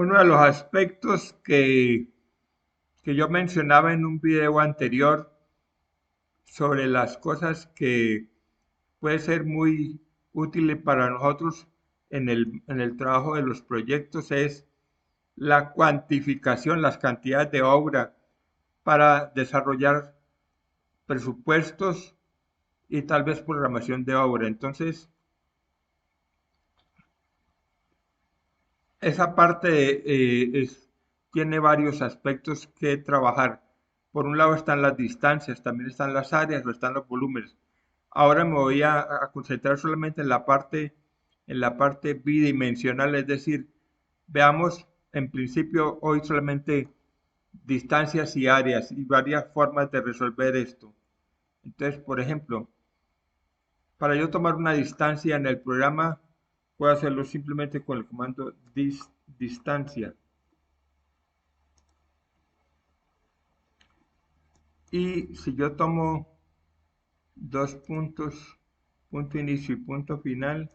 Uno de los aspectos que yo mencionaba en un video anterior sobre las cosas que puede ser muy útiles para nosotros en el trabajo de los proyectos es la cuantificación, las cantidades de obra para desarrollar presupuestos y tal vez programación de obra. Entonces, esa parte tiene varios aspectos que trabajar. Por un lado están las distancias, también están las áreas o están los volúmenes. Ahora me voy a concentrar solamente en la parte bidimensional, es decir, veamos en principio hoy solamente distancias y áreas y varias formas de resolver esto. Entonces, por ejemplo, para yo tomar una distancia en el programa, puedo hacerlo simplemente con el comando distancia. Y si yo tomo dos puntos, punto inicio y punto final,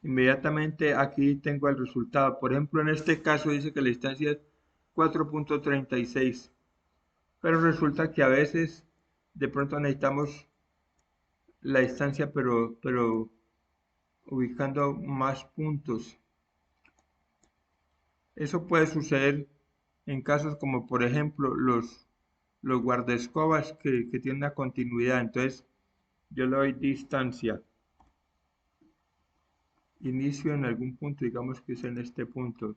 inmediatamente aquí tengo el resultado. Por ejemplo, en este caso dice que la distancia es 4.36, pero resulta que a veces de pronto necesitamos la distancia, pero ubicando más puntos. Eso puede suceder en casos como por ejemplo los guardaescobas que tienen una continuidad. Entonces yo le doy distancia, inicio en algún punto, digamos que es en este punto,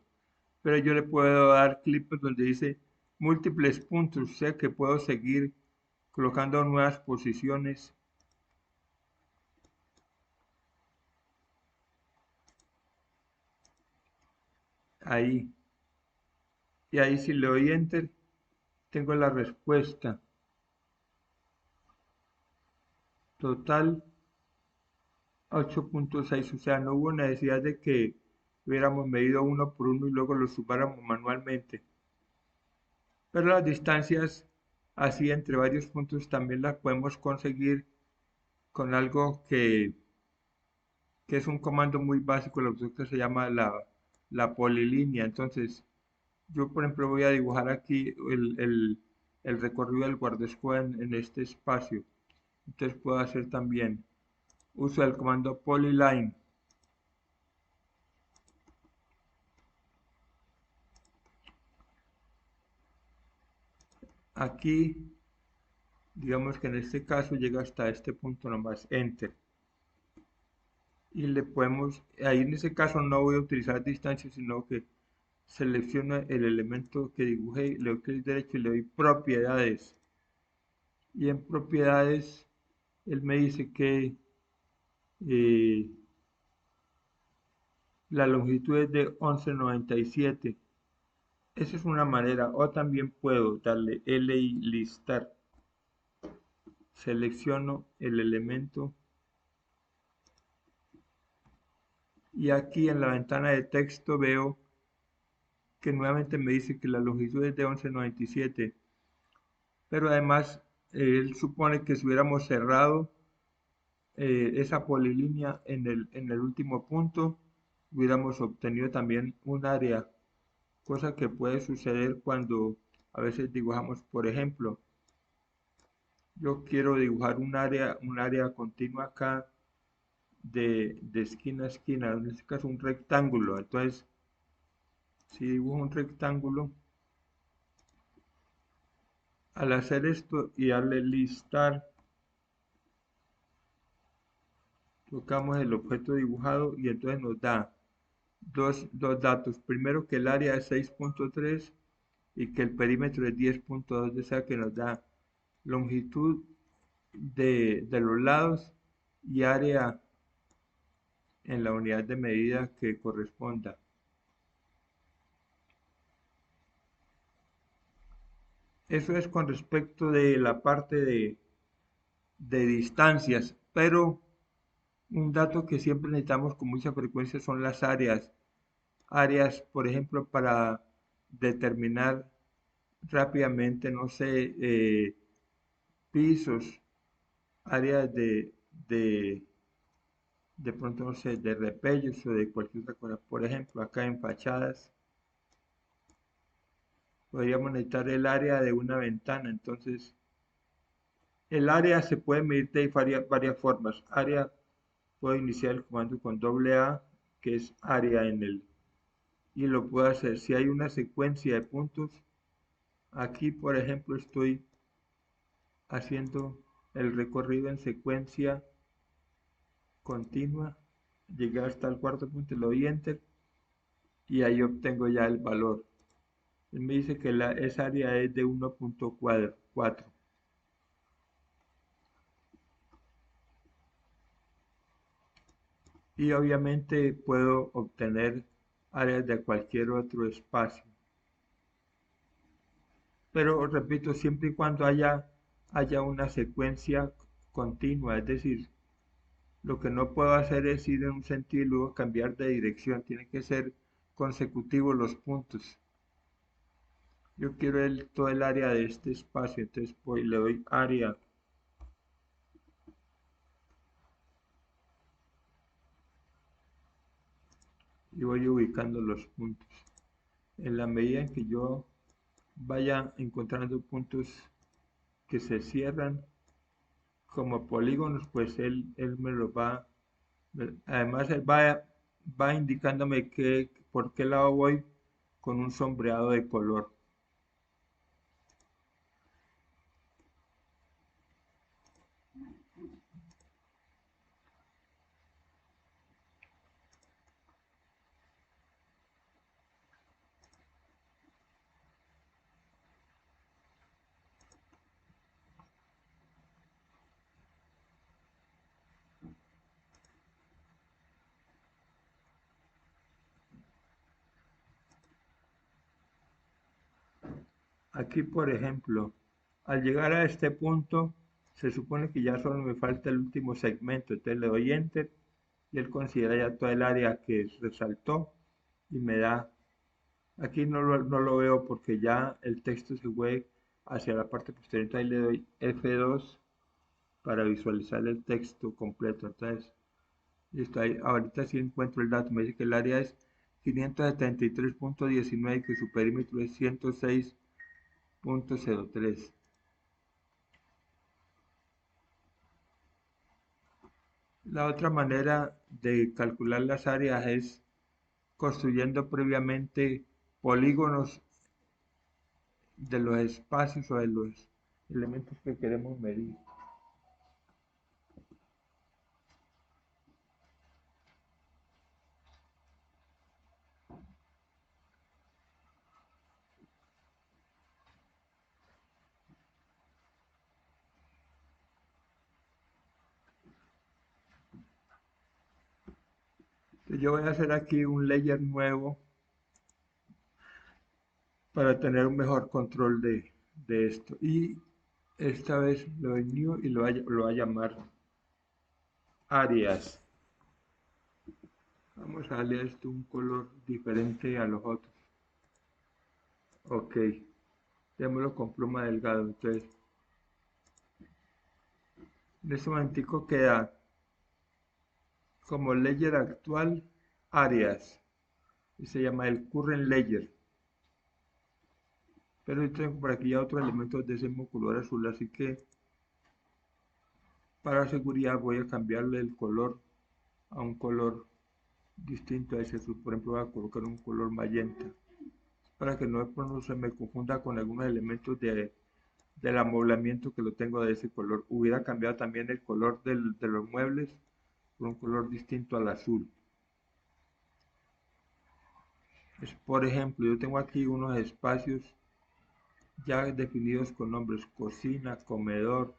pero yo le puedo dar clips donde dice múltiples puntos, o sea que puedo seguir colocando nuevas posiciones ahí. Y ahí si le doy enter, tengo la respuesta total 8.6, o sea, no hubo necesidad de que hubiéramos medido uno por uno y luego lo sumáramos manualmente. Pero las distancias así entre varios puntos también las podemos conseguir con algo que es un comando muy básico, lo que se llama la polilínea. Entonces, yo por ejemplo voy a dibujar aquí el recorrido del guardaescudo en este espacio. Entonces puedo hacer también uso del comando polyline. Aquí, digamos que en este caso llega hasta este punto nomás, enter. Y le podemos, ahí en ese caso no voy a utilizar distancia, sino que selecciono el elemento que dibujé, le doy clic derecho y le doy propiedades. Y en propiedades, él me dice que eh, la longitud es de 11.97. Esa es una manera, o también puedo darle L y listar. Selecciono el elemento y aquí en la ventana de texto veo que nuevamente me dice que la longitud es de 11.97, pero además él supone que si hubiéramos cerrado esa polilínea en el último punto, hubiéramos obtenido también un área, cosa que puede suceder cuando a veces dibujamos, por ejemplo, yo quiero dibujar un área continua acá de esquina a esquina, en este caso un rectángulo. Entonces, si dibujo un rectángulo, al hacer esto y darle listar, tocamos el objeto dibujado y entonces nos da dos datos. Primero que el área es 6.3 y que el perímetro es 10.2, o sea que nos da longitud de los lados y área en la unidad de medida que corresponda. Eso es con respecto de la parte de distancias, pero un dato que siempre necesitamos con mucha frecuencia son las áreas. Áreas, por ejemplo, para determinar rápidamente, no sé, pisos, áreas de, de pronto, no sé, de repellos o de cualquier otra cosa. Por ejemplo, acá en fachadas, podríamos necesitar el área de una ventana. Entonces, el área se puede medir de varias formas. Área, puedo iniciar el comando con doble A, que es área en el, y lo puedo hacer. Si hay una secuencia de puntos, aquí por ejemplo estoy haciendo el recorrido en secuencia continua, llegué hasta el cuarto punto, le doy enter y ahí obtengo ya el valor. Él me dice que esa área es de 1.4 y obviamente puedo obtener áreas de cualquier otro espacio. Pero repito, siempre y cuando haya una secuencia continua, es decir, lo que no puedo hacer es ir en un sentido y luego cambiar de dirección, tienen que ser consecutivos los puntos. Yo quiero todo el área de este espacio, entonces le doy área y voy ubicando los puntos. En la medida en que yo vaya encontrando puntos que se cierran como polígonos, pues él me los va, además él va indicándome por qué lado voy con un sombreado de color. Aquí, por ejemplo, al llegar a este punto, se supone que ya solo me falta el último segmento, entonces le doy enter y él considera ya toda el área que resaltó y me da, aquí no lo veo porque ya el texto se fue hacia la parte posterior, entonces le doy F2 para visualizar el texto completo. Entonces, listo, ahí, ahorita sí encuentro el dato, me dice que el área es 573.19 y que su perímetro es 106.03. La otra manera de calcular las áreas es construyendo previamente polígonos de los espacios o de los elementos que queremos medir. Entonces yo voy a hacer aquí un layer nuevo para tener un mejor control de esto. Y esta vez lo doy new y lo voy a llamar áreas. Vamos a darle a esto un color diferente a los otros. Ok, démoslo con pluma delgado. Entonces, en este momentico queda como layer actual áreas y se llama el current layer. Pero yo tengo por aquí ya otros elementos de ese mismo color azul, así que para seguridad voy a cambiarle el color a un color distinto a ese azul. Por ejemplo, voy a colocar un color magenta para que no se me confunda con algunos elementos del amoblamiento que lo tengo de ese color. Hubiera cambiado también el color de los muebles por un color distinto al azul. Por ejemplo, yo tengo aquí unos espacios ya definidos con nombres: cocina, comedor,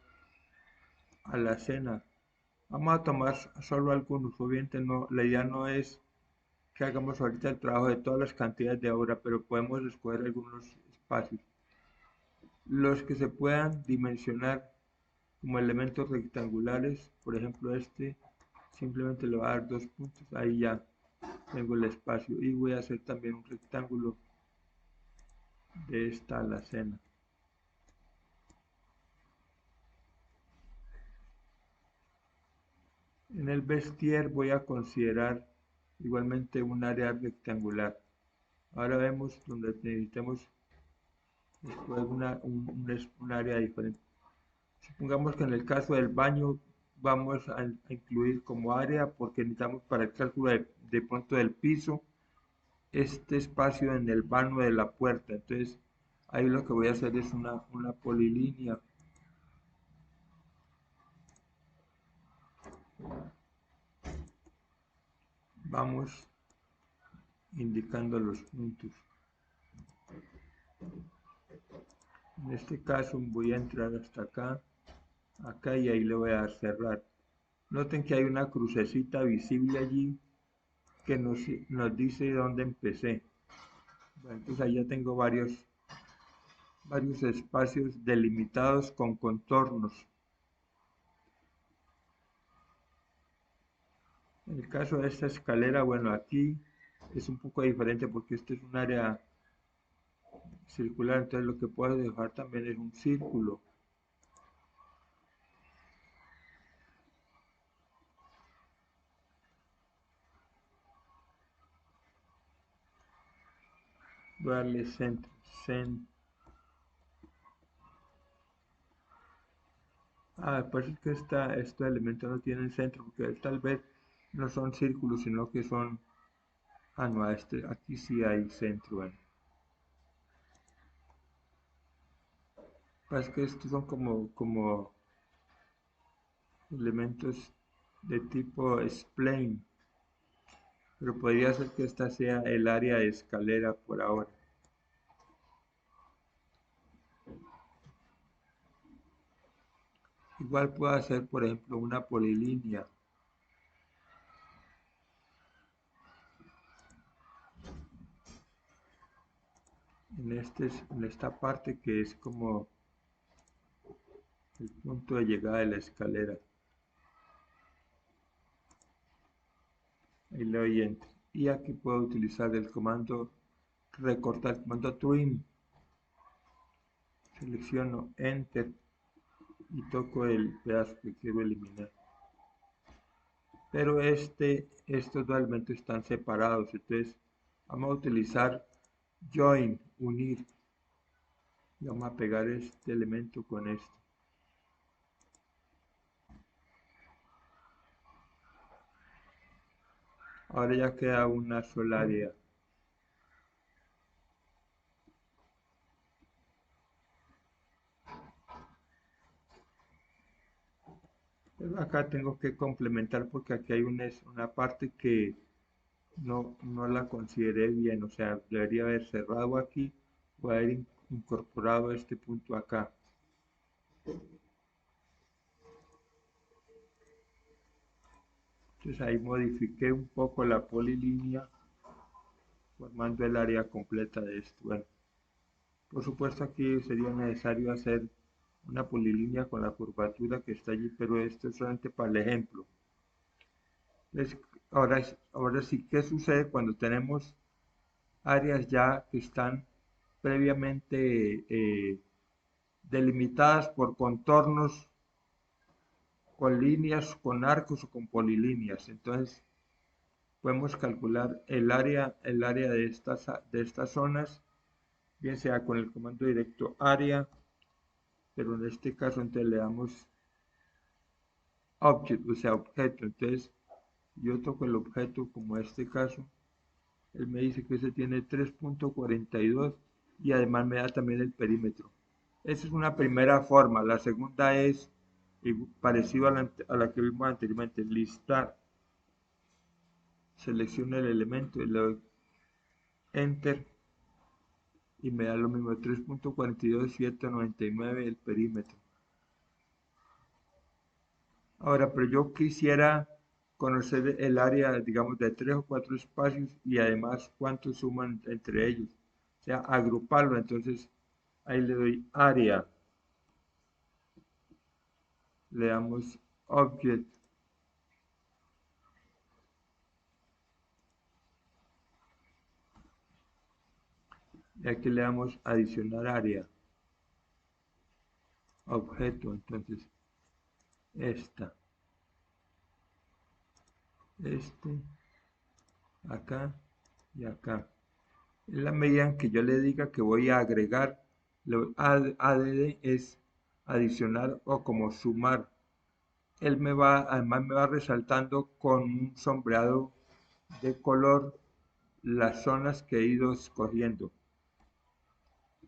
alacena. Vamos a tomar solo algunos, obviamente no, la idea no es que hagamos ahorita el trabajo de todas las cantidades de obra, pero podemos escoger algunos espacios. Los que se puedan dimensionar como elementos rectangulares, por ejemplo este, simplemente le voy a dar 2 puntos, ahí ya tengo el espacio y voy a hacer también un rectángulo de esta alacena. En el vestier voy a considerar igualmente un área rectangular. Ahora vemos donde necesitemos después un área diferente. Supongamos que en el caso del baño vamos a incluir como área, porque necesitamos para el cálculo de pronto del piso, este espacio en el vano de la puerta. Entonces, ahí lo que voy a hacer es una polilínea. Vamos indicando los puntos. En este caso voy a entrar hasta acá, acá y ahí le voy a cerrar. Noten que hay una crucecita visible allí que nos dice dónde empecé. Bueno, entonces ahí ya tengo varios espacios delimitados con contornos. En el caso de esta escalera, bueno, aquí es un poco diferente porque este es un área circular, entonces lo que puedo dejar también es un círculo. Voy a darle centro, por eso es que estos elementos no tienen centro, porque tal vez no son círculos, sino que son, no, aquí sí hay centro, bueno. Pasa que estos son como elementos de tipo spline, pero podría ser que esta sea el área de escalera por ahora. Igual puedo hacer, por ejemplo, una polilínea. En esta parte que es como el punto de llegada de la escalera. Ahí le doy Enter. Y aquí puedo utilizar el comando recortar, el comando trim. Selecciono Enter y toco el pedazo que quiero eliminar. Pero estos dos elementos están separados, entonces vamos a utilizar Join, unir. Y vamos a pegar este elemento con este. Ahora ya queda una sola área. Pero acá tengo que complementar porque aquí hay una parte que no la consideré bien, o sea, debería haber cerrado aquí o haber incorporado este punto acá. Entonces ahí modifiqué un poco la polilínea formando el área completa de esto. Bueno, por supuesto aquí sería necesario hacer una polilínea con la curvatura que está allí, pero esto es solamente para el ejemplo. Entonces, ahora sí, ¿qué sucede cuando tenemos áreas ya que están previamente delimitadas por contornos con líneas, con arcos o con polilíneas? Entonces podemos calcular el área de estas zonas, bien sea con el comando directo área, pero en este caso entonces le damos object, o sea, objeto. Entonces yo toco el objeto como en este caso, él me dice que ese tiene 3.42 y además me da también el perímetro. Esa es una primera forma. La segunda es parecido a la que vimos anteriormente, listar. Selecciono el elemento y le doy Enter y me da lo mismo, 3.42799 el perímetro. Ahora, pero yo quisiera conocer el área, digamos, de 3 o 4 espacios y además cuánto suman entre ellos. O sea, agruparlo. Entonces, ahí le doy área, le damos object, y aquí le damos adicionar área, objeto. Entonces, esta, acá y acá. En la medida en que yo le diga que voy a agregar ADD es adicionar o como sumar. Además me va resaltando con un sombreado de color las zonas que he ido escogiendo.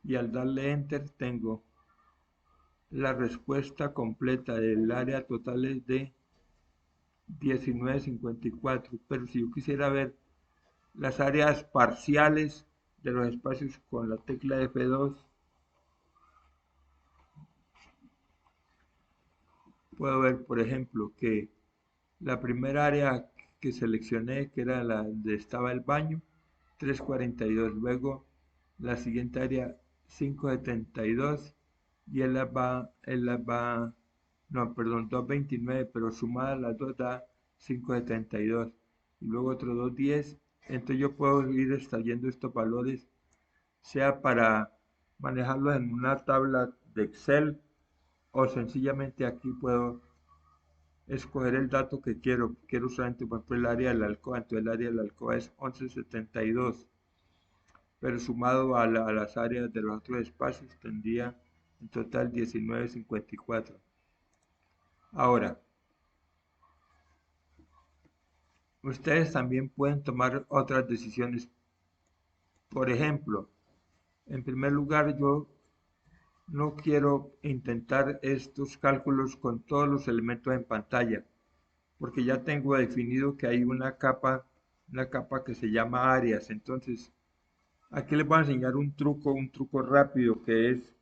Y al darle Enter tengo la respuesta completa del área total es de 1954. Pero si yo quisiera ver las áreas parciales de los espacios con la tecla F2, puedo ver, por ejemplo, que la primera área que seleccioné, que era la donde estaba el baño, 342. Luego la siguiente área, 572. Y no, perdón, 229, pero sumada las dos da 572. Y luego otro 210. Entonces yo puedo ir extrayendo estos valores, sea para manejarlos en una tabla de Excel o sencillamente aquí puedo escoger el dato que quiero usar, por ejemplo, el área de la alcoba. Entonces el área de la alcoba es 1172, pero sumado a las áreas de los otros espacios tendría en total 1954. Ahora, ustedes también pueden tomar otras decisiones. Por ejemplo, en primer lugar, yo no quiero intentar estos cálculos con todos los elementos en pantalla, porque ya tengo definido que hay una capa que se llama áreas. Entonces, aquí les voy a enseñar un truco rápido, que es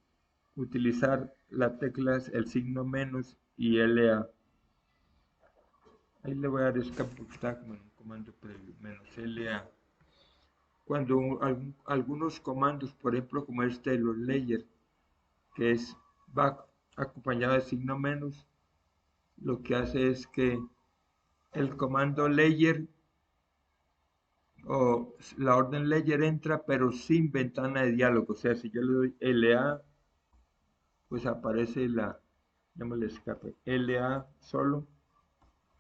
utilizar las teclas, el signo menos y LA. Ahí le voy a dar escape porque está como en un comando previo, menos LA. Cuando algunos comandos, por ejemplo, como este de los layers, que va acompañado de signo menos, lo que hace es que el comando layer o la orden layer entra, pero sin ventana de diálogo. O sea, si yo le doy LA, pues aparece llámale escape, LA solo,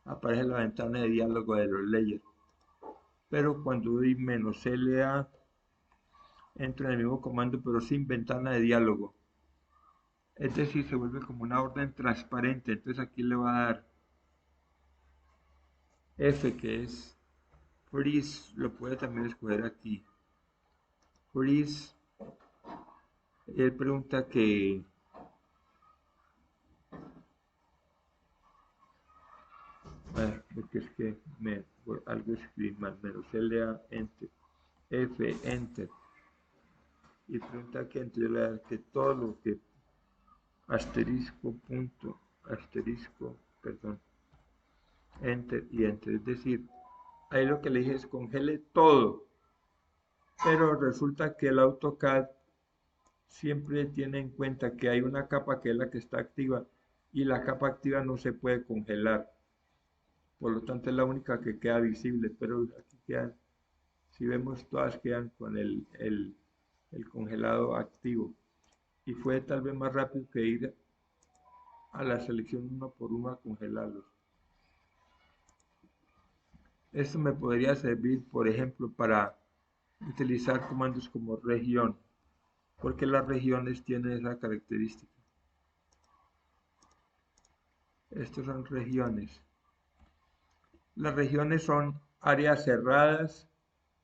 aparece la ventana de diálogo de los layers. Pero cuando doy menos LA, entra en el mismo comando, pero sin ventana de diálogo. Es decir, se vuelve como una orden transparente. Entonces aquí le va a dar F, que es freeze, lo puede también escoger aquí. Freeze, él pregunta que porque es que algo escribí mal, menos LA, enter, F, enter, y pregunta que entre que todo lo que asterisco, punto, asterisco, perdón, enter y enter, es decir, ahí lo que le dije es congele todo, pero resulta que el AutoCAD siempre tiene en cuenta que hay una capa que es la que está activa y la capa activa no se puede congelar, por lo tanto es la única que queda visible, pero aquí quedan, si vemos todas quedan con el congelado activo, y fue tal vez más rápido que ir a la selección uno por uno a congelarlos. Esto me podría servir, por ejemplo, para utilizar comandos como región, porque las regiones tienen esa característica. Estas son regiones. Las regiones son áreas cerradas,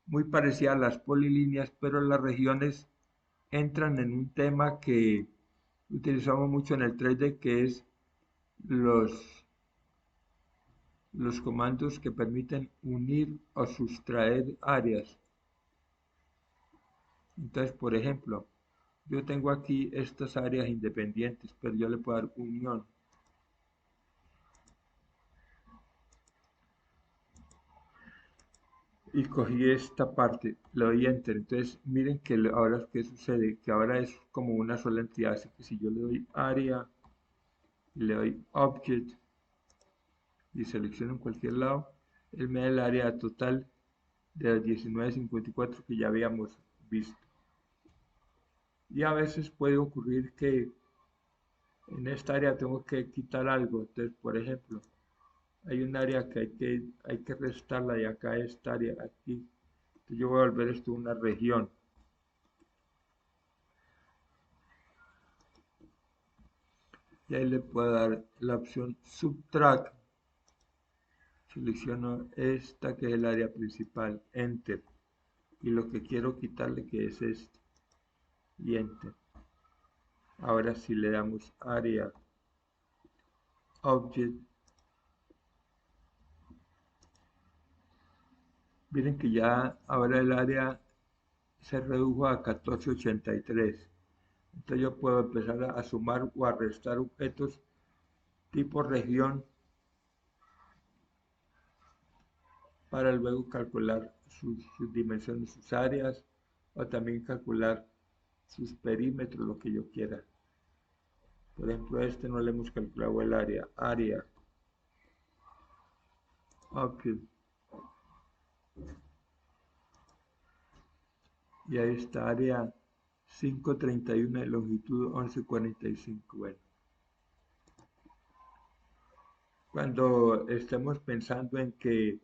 muy parecidas a las polilíneas, pero las regiones entran en un tema que utilizamos mucho en el 3D, que es los comandos que permiten unir o sustraer áreas. Entonces, por ejemplo, yo tengo aquí estas áreas independientes, pero yo le puedo dar unión. Y cogí esta parte, le doy enter. Entonces, miren que ahora qué sucede, que ahora es como una sola entidad. Así que si yo le doy área, le doy object y selecciono en cualquier lado, él me da el área total de 1954 que ya habíamos visto. Y a veces puede ocurrir que en esta área tengo que quitar algo. Entonces, por ejemplo, hay un área que hay que restarla de acá, esta área aquí. Entonces yo voy a volver esto una región. y ahí le puedo dar la opción Subtract. Selecciono esta que es el área principal, Enter, y lo que quiero quitarle que es este, y Enter. Ahora si le damos área, Object, miren que ya ahora el área se redujo a 1483. Entonces yo puedo empezar a sumar o a restar objetos tipo región para luego calcular sus dimensiones, sus áreas, o también calcular sus perímetros, lo que yo quiera. Por ejemplo, este no le hemos calculado el área, Object, y ahí está área 531 de longitud 1145. Bueno, cuando estemos pensando en que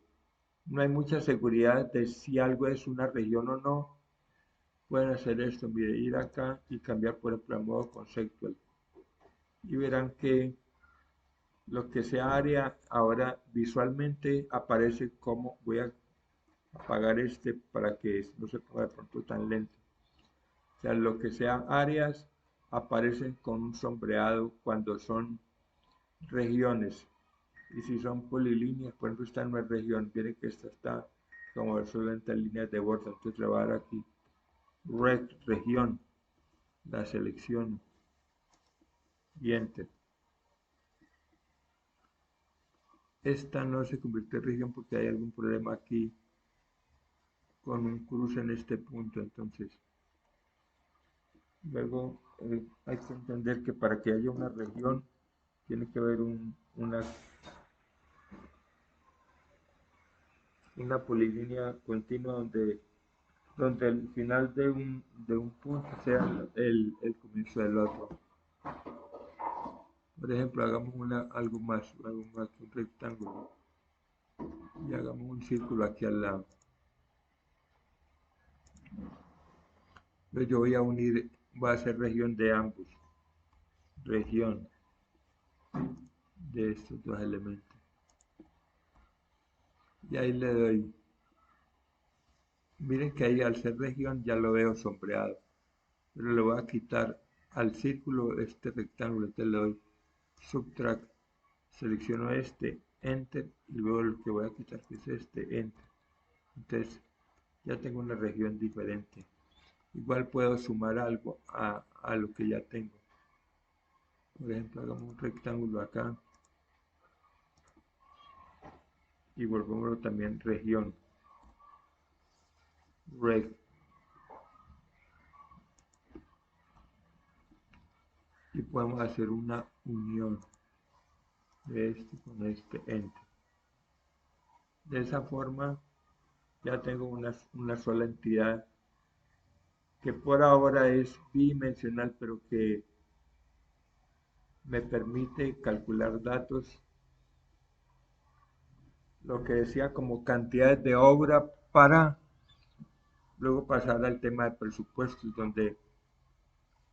no hay mucha seguridad de si algo es una región o no, pueden hacer esto, mire, ir acá y cambiar por ejemplo a modo conceptual, y verán que lo que sea área ahora visualmente aparece como voy a apagar este para que no se ponga de pronto tan lento. O sea, lo que sea áreas aparecen con un sombreado cuando son regiones, y si son polilíneas, por ejemplo esta no es región, viene que esta está como solamente en líneas de borde, entonces le voy a dar aquí región, la selecciono y enter. Esta no se convirtió en región porque hay algún problema aquí con un cruce en este punto, entonces luego hay que entender que para que haya una región tiene que haber una polilínea continua donde el final de un punto sea el comienzo del otro. Por ejemplo, hagamos algo más, un rectángulo, y hagamos un círculo aquí al lado. Entonces yo voy a hacer región de ambos, región de estos dos elementos. Y ahí le doy, miren que ahí al ser región ya lo veo sombreado, pero le voy a quitar al círculo este rectángulo, entonces le doy Subtract, selecciono este, Enter, y luego lo que voy a quitar que es este, Enter. Entonces ya tengo una región diferente. Igual puedo sumar algo a lo que ya tengo. Por ejemplo, hagamos un rectángulo acá y volvámoslo también región, reg, y podemos hacer una unión de este con este, enter. De esa forma ya tengo una sola entidad que por ahora es bidimensional, pero que me permite calcular datos, lo que decía como cantidades de obra, para luego pasar al tema de presupuestos, donde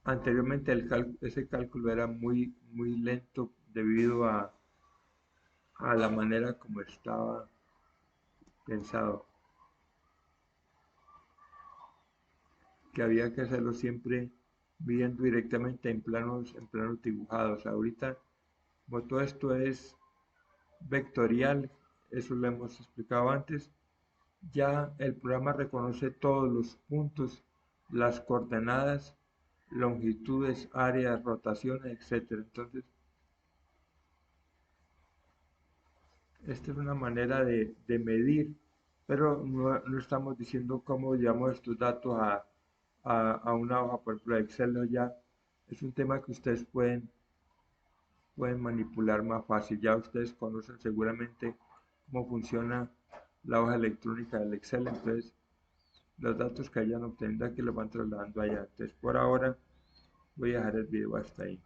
anteriormente ese cálculo era muy, muy lento debido a la manera como estaba pensado, que había que hacerlo siempre viendo directamente en planos dibujados. Ahorita, como todo esto es vectorial, eso lo hemos explicado antes, ya el programa reconoce todos los puntos, las coordenadas, longitudes, áreas, rotaciones, etcétera. Entonces, esta es una manera de medir, pero no estamos diciendo cómo llevamos estos datos a una hoja, por ejemplo, Excel. No, ya es un tema que ustedes pueden manipular más fácil. Ya ustedes conocen seguramente cómo funciona la hoja electrónica del Excel, entonces los datos que hayan obtenido aquí los van trasladando allá. Entonces por ahora voy a dejar el video hasta ahí.